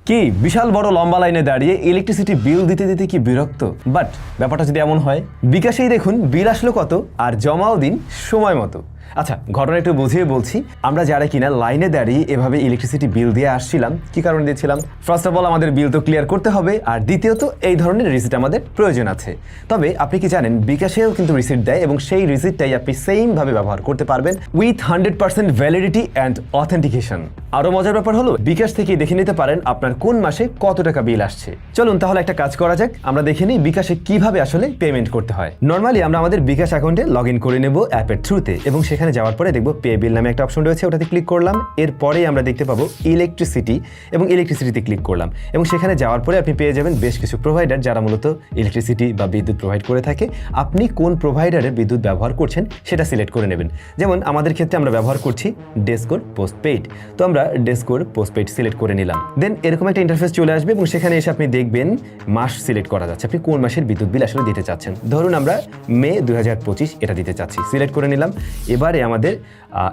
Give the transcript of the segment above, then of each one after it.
কি বিশাল বড় লম্বা লাইনে দাঁড়িয়ে ইলেকট্রিসিটি বিল দিতে দিতে কি বিরক্ত। বাট ব্যাপারটা যদি এমন হয়, বিকাশেই দেখুন বিল আসলো কত আর জমাও দিন সময় মতো। আচ্ছা, ঘটনা একটু বুঝিয়ে বলছি। আমরা যারা কিনা লাইনে দাঁড়িয়ে এভাবে ইলেকট্রিসিটি বিল দিয়ে আসছিলাম, কি কারণে দিয়েছিলাম? ফার্স্ট অফ অল আমাদের বিল তো ক্লিয়ার করতে হবে, আর দ্বিতীয়ত এই ধরনের রিসিট আমাদের প্রয়োজন আছে। তবে আপনি কি জানেন, বিকাশেও কিন্তু রিসিট দেয় এবং সেই রিসিটটাই আপনি সেমভাবে ব্যবহার করতে পারবেন উইথ 100% ভ্যালিডিটি অ্যান্ড অথেন্টিকেশন। আরও মজার ব্যাপার হলো, বিকাশ থেকে দেখে নিতে পারেন আপনার কোন মাসে কত টাকা বিল আসছে। চলুন তাহলে একটা কাজ করা যাক, আমরা দেখে নিই বিকাশে কিভাবে আসলে পেমেন্ট করতে হয়। নর্মালি আমরা আমাদের বিকাশ অ্যাকাউন্টে লগ ইন করে নেব অ্যাপের থ্রুতে, এবং সেখানে যাওয়ার পরে দেখব পে বিল নামে একটা অপশন রয়েছে, ওটাতে ক্লিক করলাম। এরপরেই আমরা দেখতে পাবো ইলেকট্রিসিটি, এবং ইলেকট্রিসিটিতে ক্লিক করলাম। এবং সেখানে যাওয়ার পরে আপনি পেয়ে যাবেন বেশ কিছু প্রোভাইডার যারা মূলত ইলেকট্রিসিটি বা বিদ্যুৎ প্রোভাইড করে থাকে। আপনি কোন প্রোভাইডারের বিদ্যুৎ ব্যবহার করছেন সেটা সিলেক্ট করে নেবেন। যেমন আমাদের ক্ষেত্রে আমরা ব্যবহার করছি ডেসকোর পোস্টপেইড, তো আমরা ডেসকোর পোস্টপেইড সিলেক্ট করে নিলাম। দেন এরকম একটা ইন্টারফেস চলে আসবে এবং সেখানে এসে আপনি দেখবেন মাস সিলেক্ট করা যাচ্ছে, আপনি কোন মাসের বিদ্যুৎ বিল আসলে দিতে চাচ্ছেন। ধরুন আমরা মে 2025 এটা দিতে চাচ্ছি, সিলেক্ট করে নিলাম। এবারে আমাদের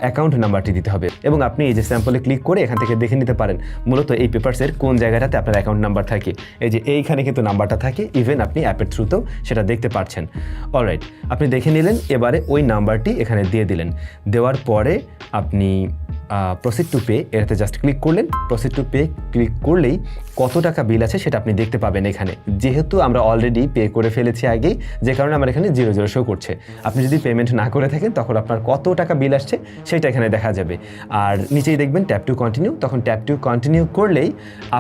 অ্যাকাউন্ট নাম্বারটি দিতে হবে, এবং আপনি এই যে স্যাম্পলে ক্লিক করে এখান থেকে দেখে নিতে পারেন মূলত এই পেপারসের কোন জায়গাটাতে আপনার অ্যাকাউন্ট নাম্বার থাকে। এই যে এইখানে কিন্তু নাম্বারটা থাকে, ইভেন আপনি অ্যাপের থ্রুতেও সেটা দেখতে পাচ্ছেন। অলরাইট, আপনি দেখে নিলেন। এবারে ওই নাম্বারটি এখানে দিয়ে দিলেন। দেওয়ার পরে আপনি প্রসিড টু পে এটাতে জাস্ট ক্লিক করলেন। প্রসিড টু পে ক্লিক করলেই কত টাকা বিল আছে সেটা আপনি দেখতে পাবেন এখানে। যেহেতু আমরা অলরেডি পে করে ফেলেছি আগেই, যে কারণে আমার এখানে 00 শো করছে। আপনি যদি পেমেন্ট না করে থাকেন তখন আপনার কত টাকা বিল আসছে সেটা এখানে দেখা যাবে। আর নিচেই দেখবেন ট্যাপ টু কন্টিনিউ, তখন ট্যাপ টু কন্টিনিউ করলেই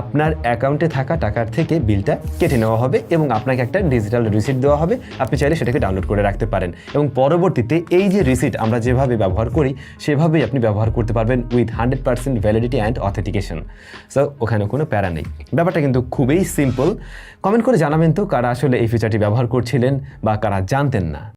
আপনার অ্যাকাউন্টে থাকা টাকার থেকে বিলটা কেটে নেওয়া হবে এবং আপনাকে একটা ডিজিটাল রিসিট দেওয়া হবে। আপনি চাইলে সেটাকে ডাউনলোড করে রাখতে পারেন, এবং পরবর্তীতে এই যে রিসিট আমরা যেভাবে ব্যবহার করি সেভাবেই আপনি ব্যবহার করতে পারবেন with 100% validity and authentication. So ওখানে কোনো প্যারা নেই, ব্যাপারটা কিন্তু খুবই সিম্পল। কমেন্ট করে জানাবেন তো কারা আসলে এই ফিচারটি ব্যবহার করছিলেন বা কারা জানতেন না।